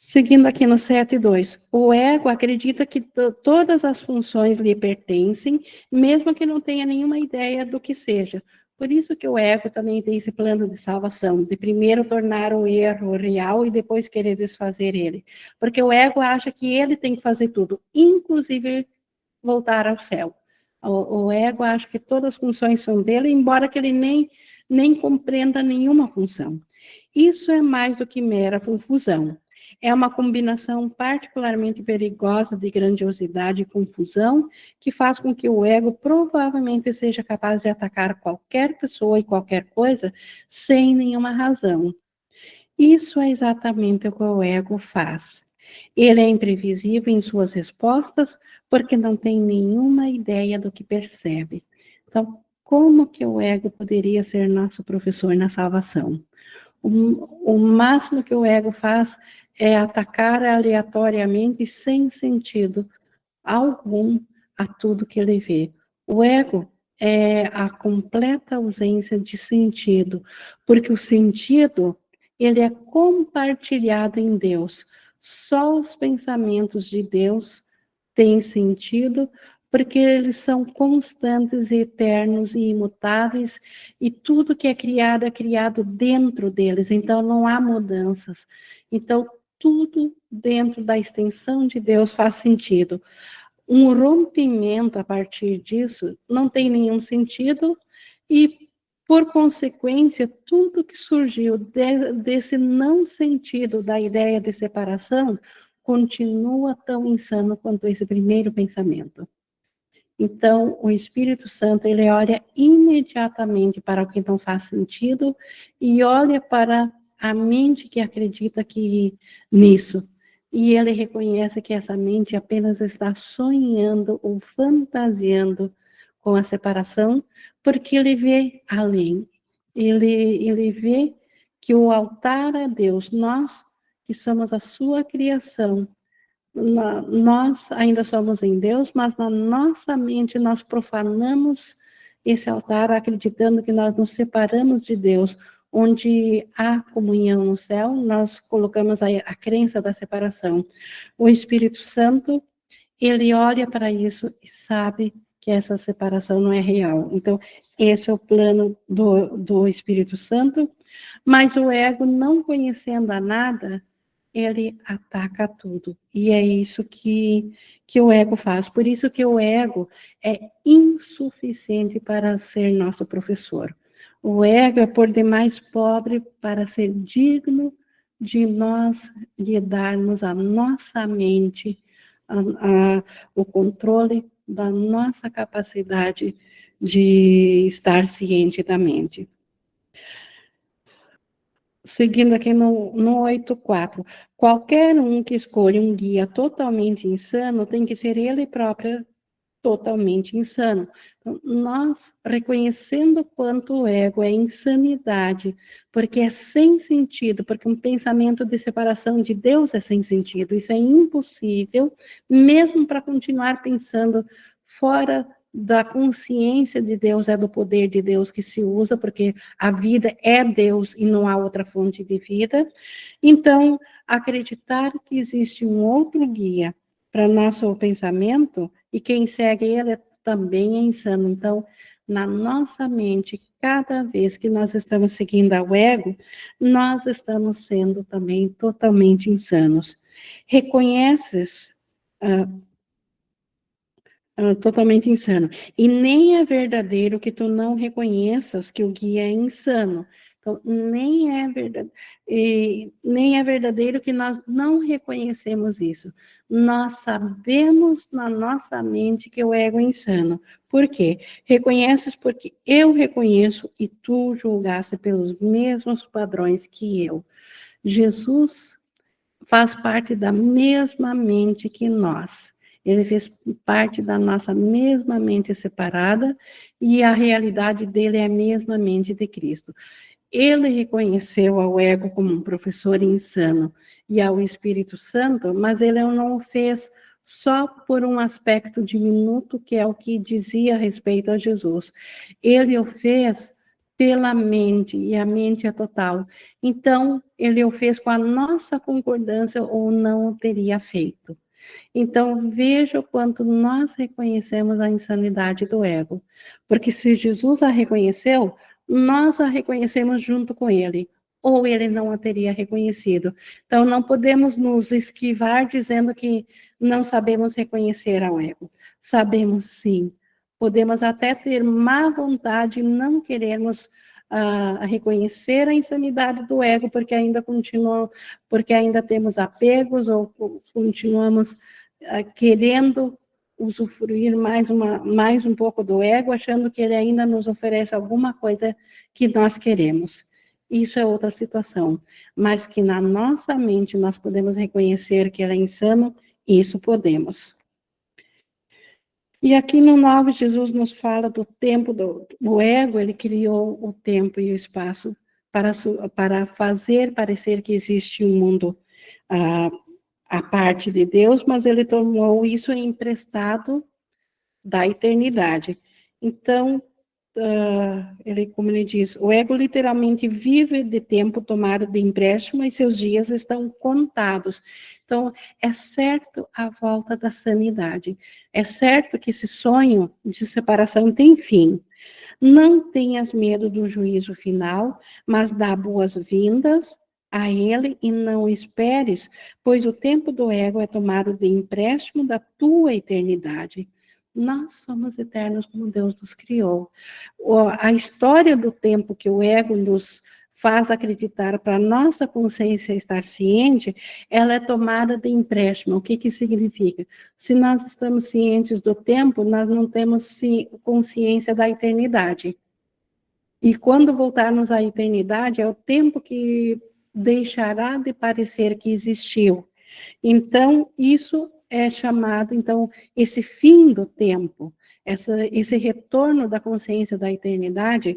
Seguindo aqui no 7.2, o ego acredita que todas as funções lhe pertencem, mesmo que não tenha nenhuma ideia do que seja. Por isso que o ego também tem esse plano de salvação, de primeiro tornar o erro real e depois querer desfazer ele. Porque o ego acha que ele tem que fazer tudo, inclusive voltar ao céu. O ego acha que todas as funções são dele, embora que ele nem compreenda nenhuma função. Isso é mais do que mera confusão. É uma combinação particularmente perigosa de grandiosidade e confusão, que faz com que o ego provavelmente seja capaz de atacar qualquer pessoa e qualquer coisa sem nenhuma razão. Isso é exatamente o que o ego faz. Ele é imprevisível em suas respostas porque não tem nenhuma ideia do que percebe. Então, como que o ego poderia ser nosso professor na salvação? O máximo que o ego faz é atacar aleatoriamente, sem sentido algum, a tudo que ele vê. O ego é a completa ausência de sentido, porque o sentido, ele é compartilhado em Deus. Só os pensamentos de Deus têm sentido, porque eles são constantes, eternos e imutáveis, e tudo que é criado dentro deles, então não há mudanças. Então, tudo dentro da extensão de Deus faz sentido. Um rompimento a partir disso não tem nenhum sentido, e, por consequência, tudo que surgiu desse não sentido da ideia de separação continua tão insano quanto esse primeiro pensamento. Então, o Espírito Santo, ele olha imediatamente para o que não faz sentido e olha para a mente que acredita que nisso. E ele reconhece que essa mente apenas está sonhando ou fantasiando com a separação, porque ele vê além. Ele vê que o altar a Deus, nós que somos a sua criação, nós ainda somos em Deus, mas na nossa mente nós profanamos esse altar, acreditando que nós nos separamos de Deus. Onde há comunhão no céu, nós colocamos a crença da separação. O Espírito Santo, ele olha para isso e sabe que essa separação não é real. Então, esse é o plano do Espírito Santo, mas o ego, não conhecendo a nada, ele ataca tudo. E é isso que o ego faz. Por isso que o ego é insuficiente para ser nosso professor. O ego é por demais pobre para ser digno de nós lhe darmos a nossa mente, o controle da nossa capacidade de estar ciente da mente. Seguindo aqui no 8.4, qualquer um que escolha um guia totalmente insano tem que ser ele próprio totalmente insano. Então, nós reconhecendo quanto o ego é insanidade, porque é sem sentido, porque um pensamento de separação de Deus é sem sentido, isso é impossível, mesmo para continuar pensando fora da consciência de Deus, é do poder de Deus que se usa, porque a vida é Deus e não há outra fonte de vida. Então, acreditar que existe um outro guia para nosso pensamento, e quem segue ele também é insano. Então, na nossa mente, cada vez que nós estamos seguindo ao ego, nós estamos sendo também totalmente insanos. Reconheces totalmente insano. E nem é verdadeiro que tu não reconheças que o guia é insano. Então, nem é verdadeiro que nós não reconhecemos isso. Nós sabemos na nossa mente que o ego é insano. Por quê? Reconheces porque eu reconheço e tu julgaste pelos mesmos padrões que eu. Jesus faz parte da mesma mente que nós. Ele fez parte da nossa mesma mente separada e a realidade dele é a mesma mente de Cristo. Ele reconheceu ao ego como um professor insano e ao Espírito Santo, mas ele não o fez só por um aspecto diminuto, que é o que dizia a respeito a Jesus. Ele o fez pela mente, e a mente é total. Então, ele o fez com a nossa concordância ou não o teria feito. Então, veja o quanto nós reconhecemos a insanidade do ego. Porque se Jesus a reconheceu, nós a reconhecemos junto com ele, ou ele não a teria reconhecido. Então, não podemos nos esquivar dizendo que não sabemos reconhecer ao ego. Sabemos sim. Podemos até ter má vontade e não queremos reconhecer a insanidade do ego, porque ainda temos apegos ou continuamos querendo usufruir mais um pouco do ego, achando que ele ainda nos oferece alguma coisa que nós queremos. Isso é outra situação. Mas que na nossa mente nós podemos reconhecer que ele é insano, isso podemos. E aqui no 9, Jesus nos fala do tempo do ego, ele criou o tempo e o espaço para fazer parecer que existe um mundo a parte de Deus, mas ele tomou isso emprestado da eternidade. Então, como ele diz, o ego literalmente vive de tempo tomado de empréstimo e seus dias estão contados. Então, é certo a volta da sanidade. É certo que esse sonho de separação tem fim. Não tenhas medo do juízo final, mas dá boas-vindas a ele e não esperes, pois o tempo do ego é tomado de empréstimo da tua eternidade. Nós somos eternos como Deus nos criou. A história do tempo que o ego nos faz acreditar para a nossa consciência estar ciente, ela é tomada de empréstimo. O que significa? Se nós estamos cientes do tempo, nós não temos consciência da eternidade. E quando voltarmos à eternidade, é o tempo que deixará de parecer que existiu. Então, isso é chamado, então, esse fim do tempo, esse retorno da consciência da eternidade,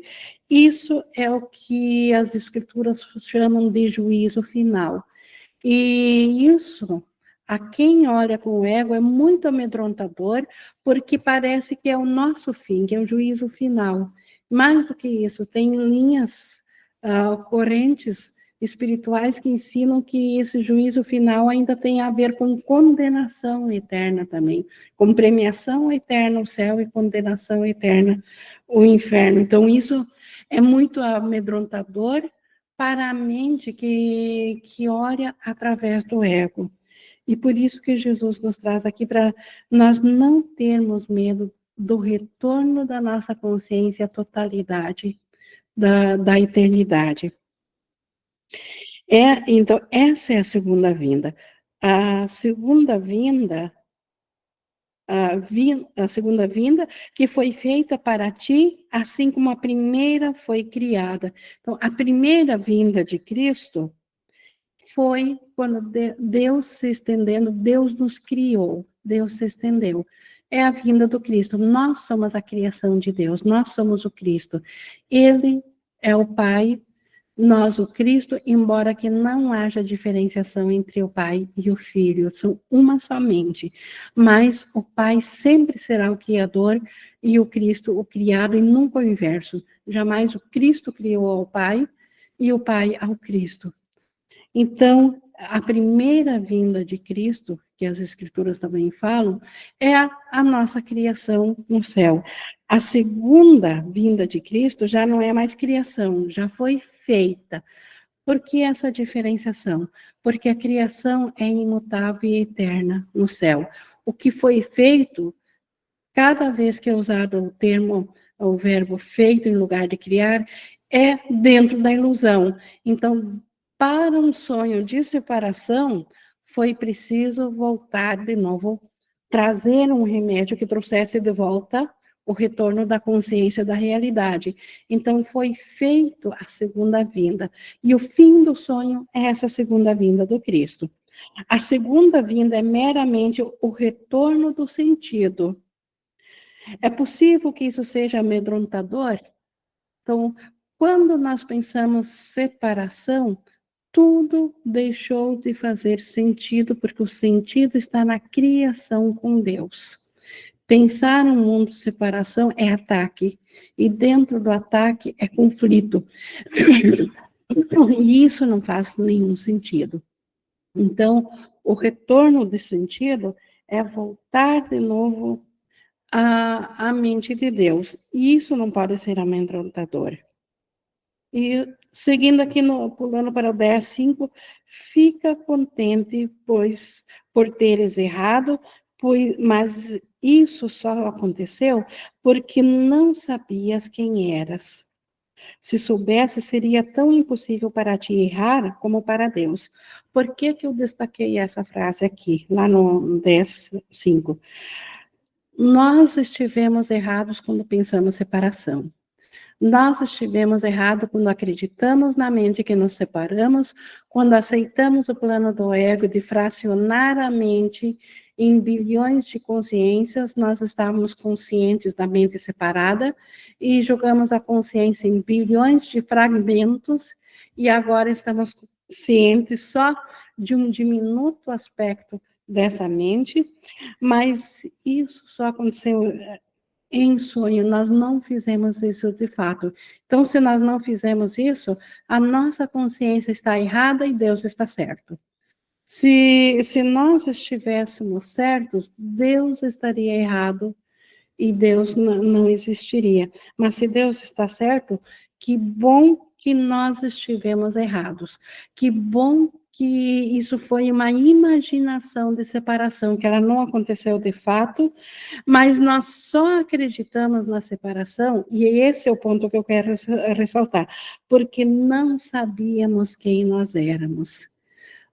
isso é o que as escrituras chamam de juízo final. E isso A quem olha com o ego é muito amedrontador, porque parece que é o nosso fim, que é o juízo final. Mais do que isso, tem linhas, correntes espirituais que ensinam que esse juízo final ainda tem a ver com condenação eterna também, com premiação eterna o céu e condenação eterna o inferno. Então, isso é muito amedrontador para a mente que olha através do ego. E por isso que Jesus nos traz aqui para nós não termos medo do retorno da nossa consciência à totalidade da eternidade. Então, essa é a segunda vinda. A segunda vinda, a segunda vinda que foi feita para ti, assim como a primeira foi criada. Então, a primeira vinda de Cristo foi quando Deus se estendendo, Deus nos criou, Deus se estendeu. É a vinda do Cristo. Nós somos a criação de Deus, nós somos o Cristo. Ele é o Pai, nós o Cristo, embora que não haja diferenciação entre o Pai e o Filho, são uma somente. Mas o Pai sempre será o Criador e o Cristo o criado, e nunca o inverso. Jamais o Cristo criou ao Pai e o Pai ao Cristo. Então, a primeira vinda de Cristo, que as Escrituras também falam, é a nossa criação no céu. A segunda vinda de Cristo já não é mais criação, já foi feita. Por que essa diferenciação? Porque a criação é imutável e eterna no céu. O que foi feito, cada vez que é usado o termo, o verbo feito em lugar de criar, é dentro da ilusão. Então, para um sonho de separação, foi preciso voltar de novo, trazer um remédio que trouxesse de volta o retorno da consciência da realidade. Então, foi feito a segunda vinda. E o fim do sonho é essa segunda vinda do Cristo. A segunda vinda é meramente o retorno do sentido. É possível que isso seja amedrontador? Então, quando nós pensamos separação, tudo deixou de fazer sentido, porque o sentido está na criação com Deus. Pensar um mundo de separação é ataque, e dentro do ataque é conflito. E isso não faz nenhum sentido. Então, o retorno de sentido é voltar de novo à mente de Deus. E isso não pode ser amedrontador. E seguindo aqui, pulando para o 10:5, fica contente, pois por teres errado, mas isso só aconteceu porque não sabias quem eras. Se soubesse, seria tão impossível para ti errar como para Deus. Por que que eu destaquei essa frase aqui, lá no 10:5? Nós estivemos errados quando pensamos separação. Nós estivemos errados quando acreditamos na mente que nos separamos, quando aceitamos o plano do ego de fracionar a mente em bilhões de consciências, nós estávamos conscientes da mente separada e jogamos a consciência em bilhões de fragmentos e agora estamos cientes só de um diminuto aspecto dessa mente, mas isso só aconteceu em sonho, nós não fizemos isso de fato. Então, se nós não fizemos isso, a nossa consciência está errada e Deus está certo. Se nós estivéssemos certos, Deus estaria errado e Deus não existiria. Mas se Deus está certo, que bom que nós estivemos errados. Que bom que isso foi uma imaginação de separação, que ela não aconteceu de fato, mas nós só acreditamos na separação, e esse é o ponto que eu quero ressaltar, porque não sabíamos quem nós éramos.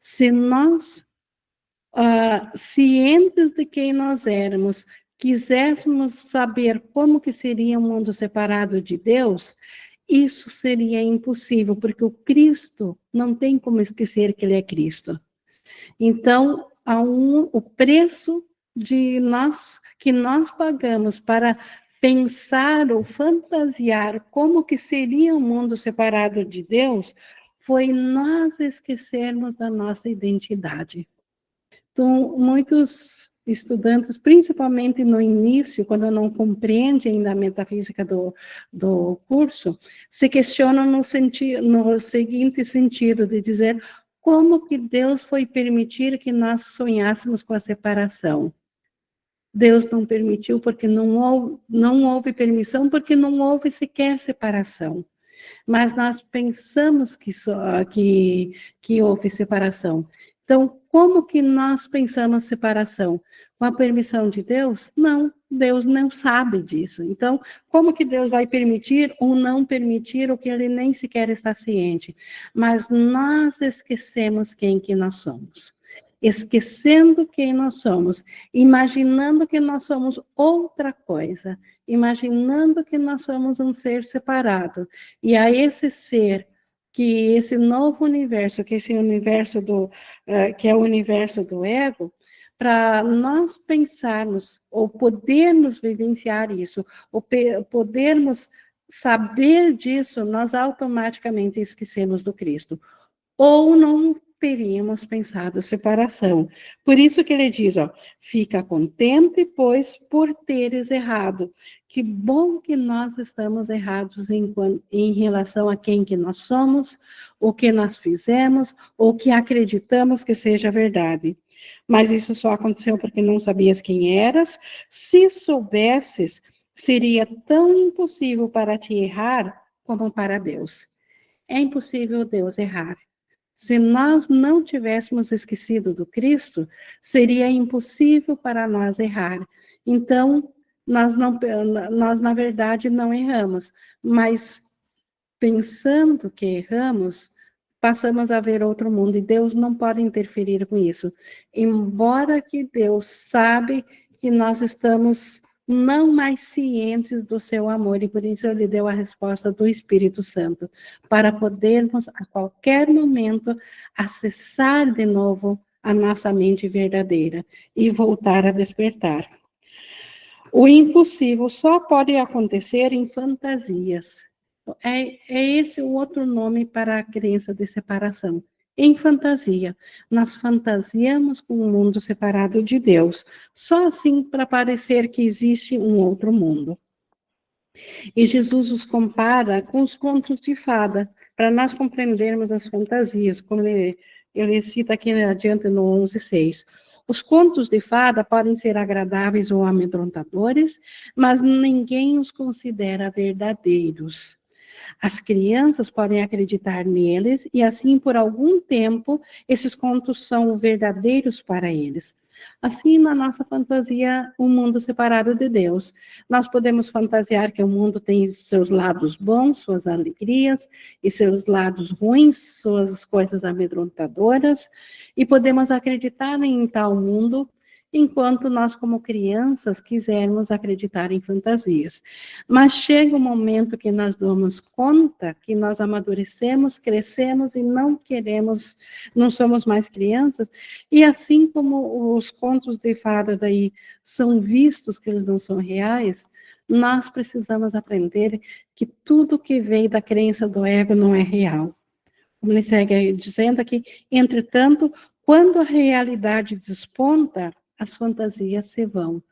Se nós, cientes de quem nós éramos, quiséssemos saber como que seria um mundo separado de Deus, isso seria impossível, porque o Cristo não tem como esquecer que ele é Cristo. Então, o preço de nós que nós pagamos para pensar ou fantasiar como que seria um mundo separado de Deus foi nós esquecermos da nossa identidade. Então, muitos estudantes, principalmente no início, quando não compreendem ainda a metafísica do curso, se questionam no seguinte sentido, de dizer como que Deus foi permitir que nós sonhássemos com a separação. Deus não permitiu porque não houve permissão, porque não houve sequer separação. Mas nós pensamos que houve separação. Então, como que nós pensamos separação? Com a permissão de Deus? Não, Deus não sabe disso. Então, como que Deus vai permitir ou não permitir o que ele nem sequer está ciente? Mas nós esquecemos quem que nós somos. Esquecendo quem nós somos, imaginando que nós somos outra coisa, imaginando que nós somos um ser separado. E a esse ser, que esse novo universo, que esse universo que é o universo do ego, para nós pensarmos, ou podermos vivenciar isso, ou podermos saber disso, nós automaticamente esquecemos do Cristo. Ou não teríamos pensado separação. Por isso que ele diz, ó, fica contente, pois, por teres errado. Que bom que nós estamos errados em relação a quem que nós somos, o que nós fizemos, ou que acreditamos que seja verdade. Mas isso só aconteceu porque não sabias quem eras. Se soubesses, seria tão impossível para ti errar como para Deus. É impossível Deus errar. Se nós não tivéssemos esquecido do Cristo, seria impossível para nós errar. Então, nós, na verdade, não erramos, mas pensando que erramos, passamos a ver outro mundo, e Deus não pode interferir com isso. Embora que Deus sabe que nós estamos não mais cientes do seu amor, e por isso ele deu a resposta do Espírito Santo, para podermos, a qualquer momento, acessar de novo a nossa mente verdadeira e voltar a despertar. O impossível só pode acontecer em fantasias. É esse o outro nome para a crença de separação. Em fantasia. Nós fantasiamos com um mundo separado de Deus, só assim para parecer que existe um outro mundo. E Jesus os compara com os contos de fada, para nós compreendermos as fantasias, como ele cita aqui adiante no 11:6. Os contos de fada podem ser agradáveis ou amedrontadores, mas ninguém os considera verdadeiros. As crianças podem acreditar neles e, assim, por algum tempo, esses contos são verdadeiros para eles. Assim, na nossa fantasia, um mundo separado de Deus. Nós podemos fantasiar que o mundo tem seus lados bons, suas alegrias, e seus lados ruins, suas coisas amedrontadoras, e podemos acreditar em tal mundo, enquanto nós, como crianças, quisermos acreditar em fantasias. Mas chega um momento que nós damos conta que nós amadurecemos, crescemos e não queremos, não somos mais crianças, e assim como os contos de fada daí são vistos que eles não são reais, nós precisamos aprender que tudo que veio da crença do ego não é real. Como ele segue dizendo aqui, entretanto, quando a realidade desponta, as fantasias se vão.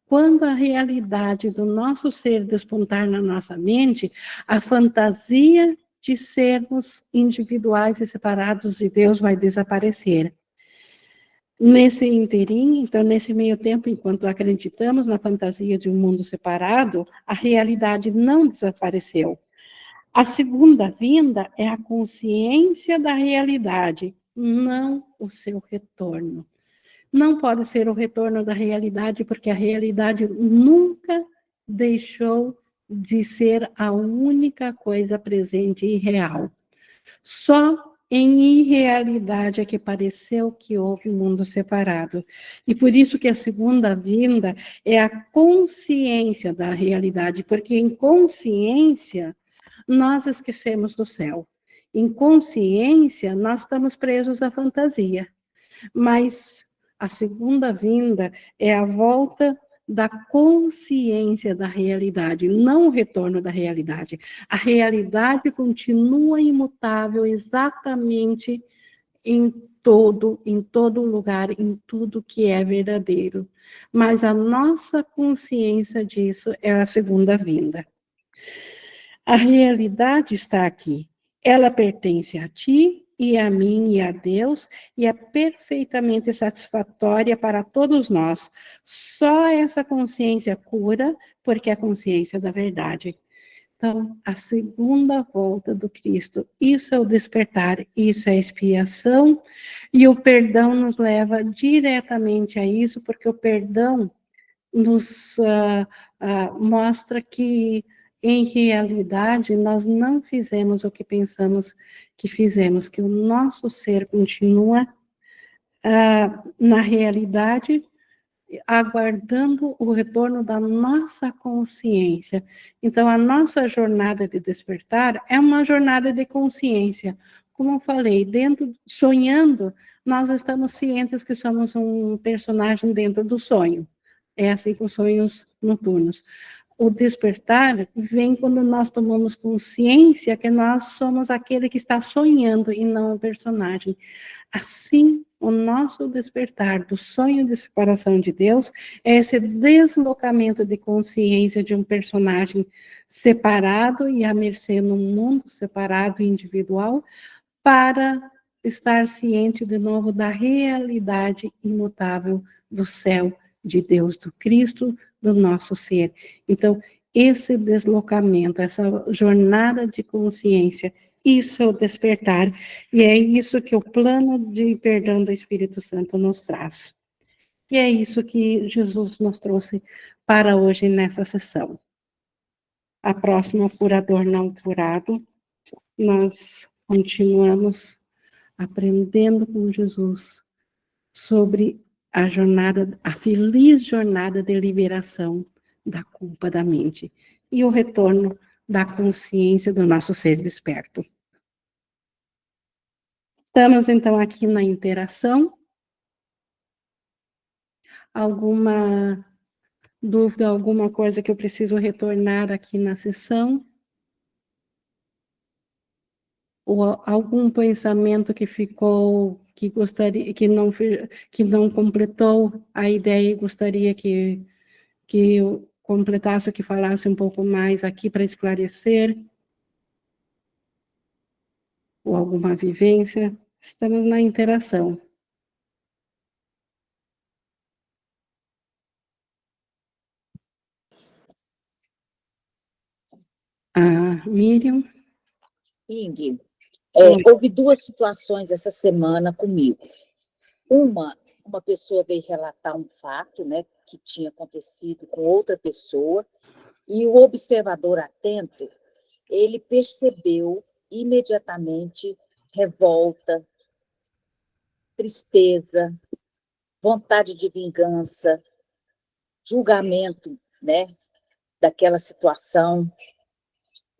Quando a realidade do nosso ser despontar na nossa mente, a fantasia de sermos individuais e separados de Deus vai desaparecer. Nesse interim, então, nesse meio tempo, enquanto acreditamos na fantasia de um mundo separado, a realidade não desapareceu. A segunda vinda é a consciência da realidade, não o seu retorno. Não pode ser o retorno da realidade, porque a realidade nunca deixou de ser a única coisa presente e real. Só em irrealidade é que pareceu que houve um mundo separado. E por isso que a segunda vinda é a consciência da realidade, porque em consciência nós esquecemos do céu. Em consciência nós estamos presos à fantasia. Mas a segunda vinda é a volta da consciência da realidade, não o retorno da realidade. A realidade continua imutável exatamente em em todo lugar, em tudo que é verdadeiro. Mas a nossa consciência disso é a segunda vinda. A realidade está aqui. Ela pertence a ti e a mim e a Deus e é perfeitamente satisfatória para todos nós. Só essa consciência cura, porque é a consciência da verdade. Então, a segunda volta do Cristo, isso é o despertar, isso é a expiação, e o perdão nos leva diretamente a isso, porque o perdão nos mostra que, em realidade, nós não fizemos o que pensamos que fizemos, que o nosso ser continua, na realidade, aguardando o retorno da nossa consciência. Então, a nossa jornada de despertar é uma jornada de consciência. Como eu falei, sonhando, nós estamos cientes que somos um personagem dentro do sonho. É assim com os sonhos noturnos. O despertar vem quando nós tomamos consciência que nós somos aquele que está sonhando e não o personagem. Assim, o nosso despertar do sonho de separação de Deus é esse deslocamento de consciência de um personagem separado e à mercê num mundo separado e individual, para estar ciente de novo da realidade imutável do céu, de Deus, do Cristo, do nosso ser. Então, esse deslocamento, essa jornada de consciência, isso é o despertar, e é isso que o plano de perdão do Espírito Santo nos traz. E é isso que Jesus nos trouxe para hoje nessa sessão. A próxima, curador não curado, nós continuamos aprendendo com Jesus sobre a jornada, a feliz jornada de liberação da culpa da mente e o retorno da consciência do nosso ser desperto. Estamos, então, aqui na interação. Alguma dúvida, alguma coisa que eu preciso retornar aqui na sessão? Ou algum pensamento que ficou, que gostaria, que não completou a ideia e gostaria que eu completasse, que falasse um pouco mais aqui para esclarecer? Ou alguma vivência? Estamos na interação. Miriam? Ing, houve duas situações essa semana comigo. Uma pessoa veio relatar um fato, né, que tinha acontecido com outra pessoa, e o observador atento, ele percebeu imediatamente revolta, tristeza, vontade de vingança, julgamento, né, daquela situação.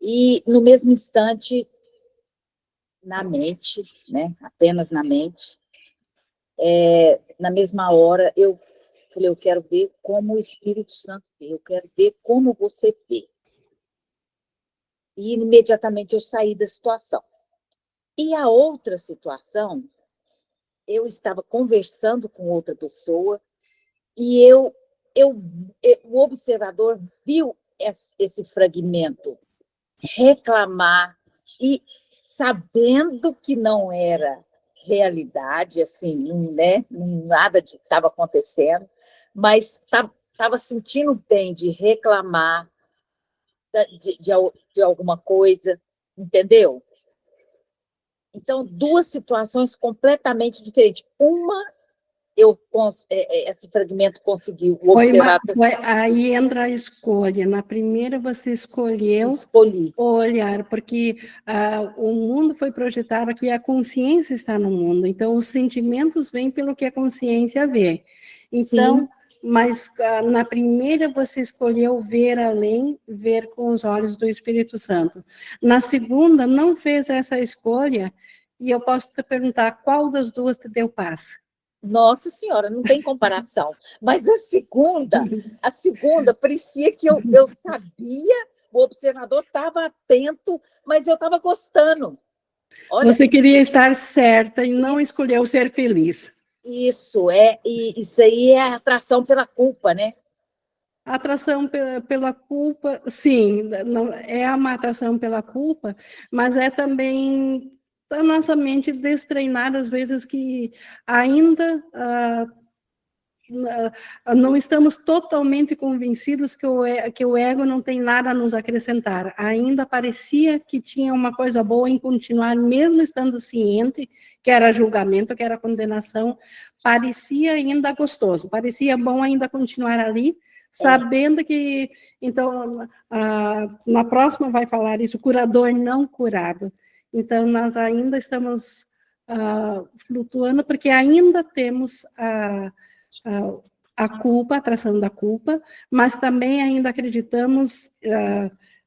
E, no mesmo instante, na mente, né, apenas na mente, na mesma hora, eu falei, eu quero ver como o Espírito Santo vê, eu quero ver como você vê. E imediatamente eu saí da situação. E a outra situação, eu estava conversando com outra pessoa e o observador viu esse fragmento reclamar e sabendo que não era realidade, assim, né? Nada de que estava acontecendo, mas estava sentindo bem de reclamar de alguma coisa, entendeu? Então, duas situações completamente diferentes. Uma, esse fragmento conseguiu observar. Aí entra a escolha. Na primeira, você escolheu olhar, porque o mundo foi projetado aqui, a consciência está no mundo. Então, os sentimentos vêm pelo que a consciência vê. Então, sim. Mas na primeira você escolheu ver além, ver com os olhos do Espírito Santo. Na segunda, não fez essa escolha, e eu posso te perguntar qual das duas te deu paz? Nossa Senhora, não tem comparação. Mas a segunda parecia que eu sabia, o observador estava atento, mas eu estava gostando. Olha, Você queria estar certa e não isso, escolheu ser feliz. isso aí é atração pela culpa, né? A atração pela culpa, sim, não, é uma atração pela culpa, mas é também a nossa mente destreinada, às vezes, que ainda não estamos totalmente convencidos que o ego não tem nada a nos acrescentar. Ainda parecia que tinha uma coisa boa em continuar, mesmo estando ciente que era julgamento, que era condenação, parecia ainda gostoso, parecia bom ainda continuar ali, É, sabendo que, então, na próxima vai falar isso, curador não curado. Então, nós ainda estamos flutuando, porque ainda temos a culpa, a atração da culpa, mas também ainda acreditamos,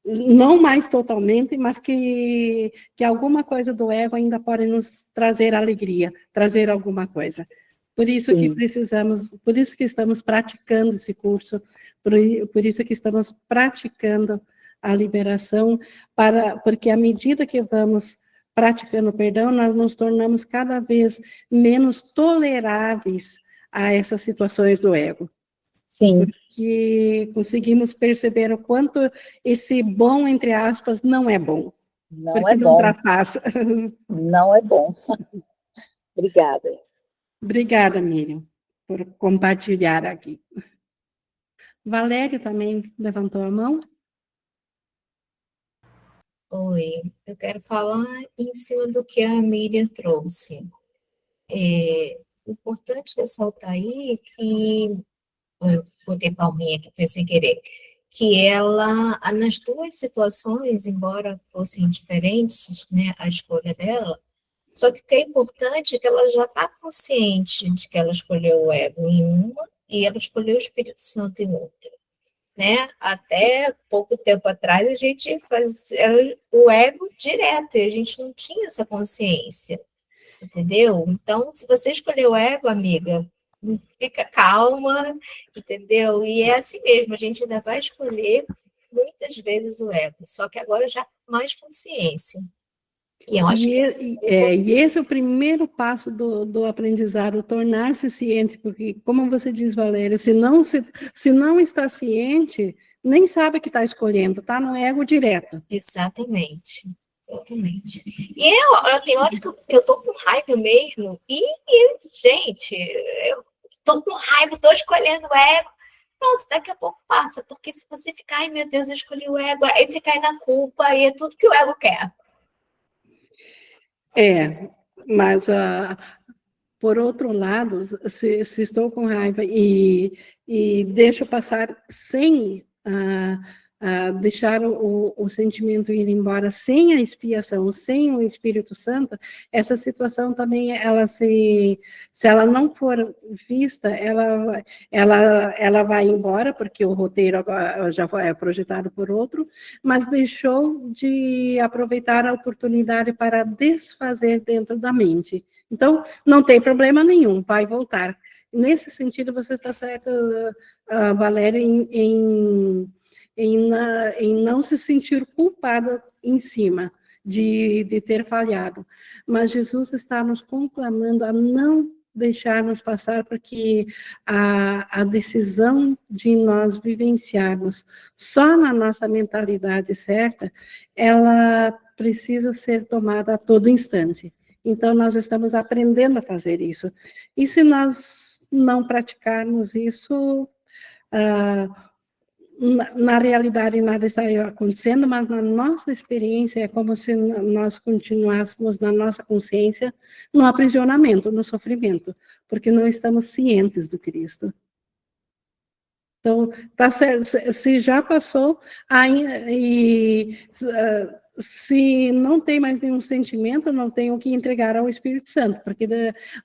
não mais totalmente, mas que alguma coisa do ego ainda pode nos trazer alegria, trazer alguma coisa. Por isso que sim, precisamos, por isso que estamos praticando esse curso, por isso que estamos praticando a liberação, porque à medida que vamos praticando o perdão, nós nos tornamos cada vez menos toleráveis a essas situações do ego, sim, porque conseguimos perceber o quanto esse bom, entre aspas, não é bom, não porque é não bom, traz paz. não é bom. Obrigada. Obrigada, Miriam, por compartilhar aqui. Valéria também levantou a mão. Oi, eu quero falar em cima do que a Miriam trouxe. Importante ressaltar aí que, eu botei palminha aqui, foi sem querer, que ela, nas duas situações, embora fossem diferentes, né, a escolha dela, só que o que é importante é que ela já está consciente de que ela escolheu o ego em uma e ela escolheu o Espírito Santo em outra, né? Até pouco tempo atrás a gente fazia o ego direto e a gente não tinha essa consciência, entendeu? Então, se você escolheu o ego, amiga, fica calma, entendeu? E é assim mesmo, a gente ainda vai escolher muitas vezes o ego, só que agora já com mais consciência. E eu acho que isso é E esse é o primeiro passo do aprendizado, tornar-se ciente, porque, como você diz, Valéria, se não está ciente, nem sabe que está escolhendo, está no ego direto. exatamente. Exatamente. E tem hora que eu tô com raiva mesmo, gente, eu tô com raiva, tô escolhendo o ego. Pronto, daqui a pouco passa, porque se você ficar, ai meu Deus, eu escolhi o ego, aí você cai na culpa e é tudo que o ego quer. É, mas por outro lado, se estou com raiva e deixo passar sem deixar o sentimento ir embora, sem a expiação, sem o Espírito Santo, essa situação também, se ela não for vista, ela vai embora, porque o roteiro agora já é projetado por outro, mas deixou de aproveitar a oportunidade para desfazer dentro da mente. Então, não tem problema nenhum, vai voltar. Nesse sentido, você está certa, Valéria, em não se sentir culpada em cima de ter falhado. Mas Jesus está nos conclamando a não deixar-nos passar, porque a decisão de nós vivenciarmos só na nossa mentalidade certa, ela precisa ser tomada a todo instante. Então, nós estamos aprendendo a fazer isso. E se nós não praticarmos isso, na realidade nada está acontecendo, mas na nossa experiência é como se nós continuássemos na nossa consciência no aprisionamento, no sofrimento, porque não estamos cientes do Cristo. Então, tá certo, se já passou, aí, se não tem mais nenhum sentimento, não tem o que entregar ao Espírito Santo,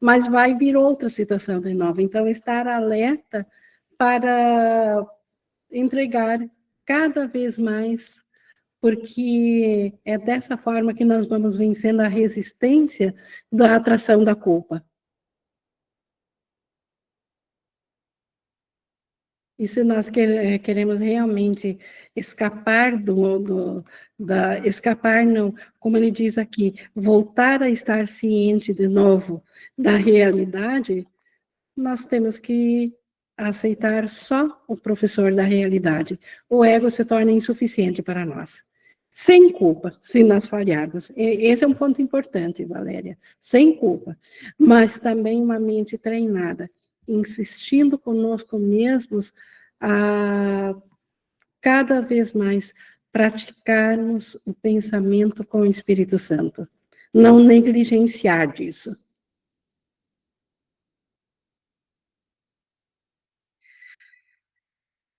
mas vai vir outra situação de novo. Então, estar alerta para entregar cada vez mais, porque é dessa forma que nós vamos vencendo a resistência da atração da culpa. E se nós queremos realmente escapar escapar, não, como ele diz aqui, voltar a estar ciente de novo da realidade, nós temos que aceitar só o professor da realidade. O ego se torna insuficiente para nós. Sem culpa, se nós falharmos. Esse é um ponto importante, Valéria. Sem culpa. Mas também uma mente treinada, insistindo conosco mesmos a cada vez mais praticarmos o pensamento com o Espírito Santo. Não negligenciar disso.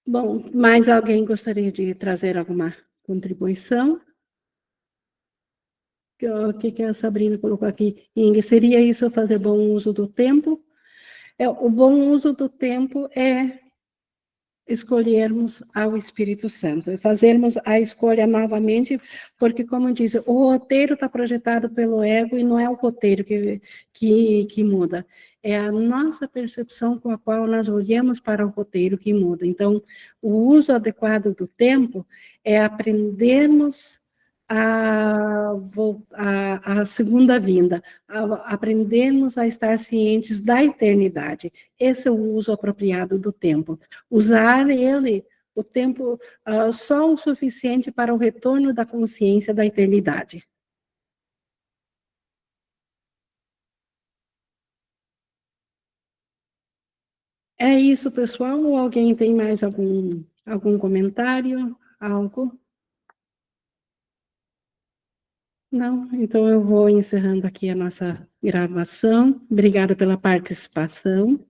Bom, mais alguém gostaria de trazer alguma contribuição? O que a Sabrina colocou aqui? Inge, seria isso fazer bom uso do tempo? O bom uso do tempo é escolhermos ao Espírito Santo, fazermos a escolha novamente, porque, como diz, o roteiro está projetado pelo ego e não é o roteiro que muda, é a nossa percepção com a qual nós olhamos para o roteiro que muda. Então, o uso adequado do tempo é aprendermos a segunda vinda, aprendermos a estar cientes da eternidade. Esse é o uso apropriado do tempo. Usar ele, o tempo, só o suficiente para o retorno da consciência da eternidade. É isso, pessoal. Ou alguém tem mais algum comentário? Algo? Não? Então eu vou encerrando aqui a nossa gravação. Obrigada pela participação.